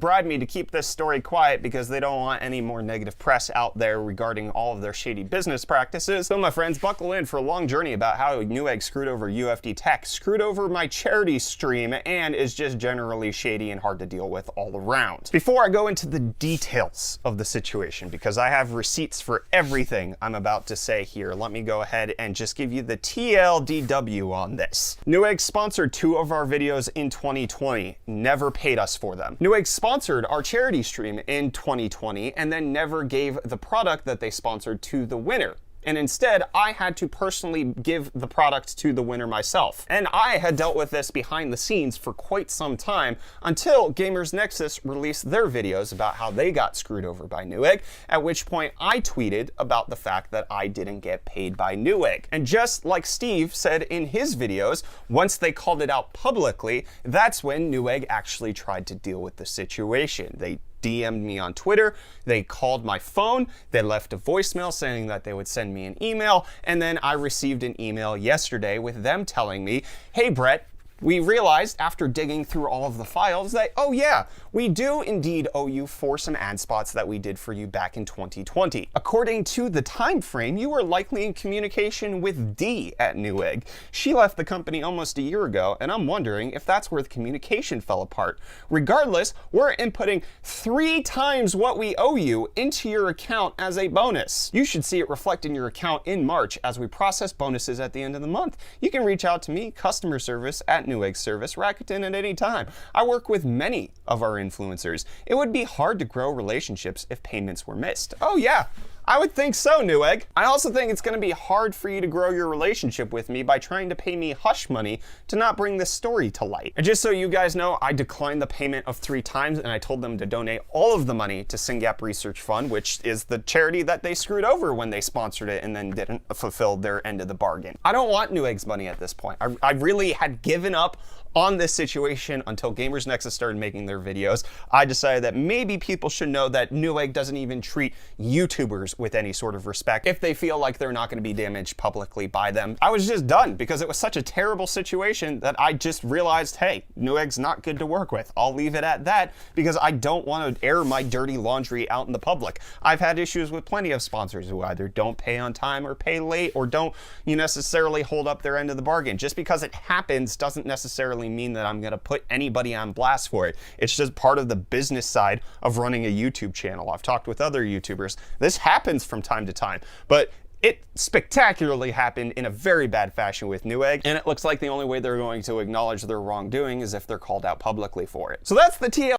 bribed me to keep this story quiet because they don't want any more negative press out there regarding all of their shady business practices. So my friends, buckle in for a long journey about how Newegg screwed over UFD Tech, screwed over my charity stream, and is just generally shady and hard to deal with all around. Before I go into the details of the situation, because I have receipts for everything I'm about to say here, let me go ahead and just give you the TLDW on this. Newegg sponsored 2 of our videos in 2020, never paid us for them. Newegg sponsored our charity stream in 2020 and then never gave the product that they sponsored to the winner. And instead, I had to personally give the product to the winner myself. And I had dealt with this behind the scenes for quite some time until Gamers Nexus released their videos about how they got screwed over by Newegg, at which point I tweeted about the fact that I didn't get paid by Newegg. And just like Steve said in his videos, once they called it out publicly, that's when Newegg actually tried to deal with the situation. They DM'd me on Twitter, they called my phone, they left a voicemail saying that they would send me an email, and then I received an email yesterday with them telling me, hey Brett, we realized after digging through all of the files that, oh yeah, we do indeed owe you for some ad spots that we did for you back in 2020. According to the time frame, you were likely in communication with Dee at Newegg. She left the company almost a year ago, and I'm wondering if that's where the communication fell apart. Regardless, we're inputting 3 times what we owe you into your account as a bonus. You should see it reflect in your account in March as we process bonuses at the end of the month. You can reach out to me, customer service at Newegg service, Rakuten at any time. I work with many of our influencers. It would be hard to grow relationships if payments were missed. Oh yeah, I would think so, Newegg. I also think it's going to be hard for you to grow your relationship with me by trying to pay me hush money to not bring this story to light. And just so you guys know, I declined the payment of 3 times and I told them to donate all of the money to SYNGAP Research Fund, which is the charity that they screwed over when they sponsored it and then didn't fulfill their end of the bargain. I don't want Newegg's money at this point. I really had given up on this situation until Gamers Nexus started making their videos. I decided that maybe people should know that Newegg doesn't even treat YouTubers with any sort of respect if they feel like they're not going to be damaged publicly by them. I was just done because it was such a terrible situation that I just realized, hey, Newegg's not good to work with. I'll leave it at that because I don't want to air my dirty laundry out in the public. I've had issues with plenty of sponsors who either don't pay on time or pay late or don't necessarily hold up their end of the bargain. Just because it happens doesn't necessarily mean that I'm going to put anybody on blast for it. It's just part of the business side of running a YouTube channel. I've talked with other YouTubers. This happens from time to time, but it spectacularly happened in a very bad fashion with Newegg, and it looks like the only way they're going to acknowledge their wrongdoing is if they're called out publicly for it. So that's the TL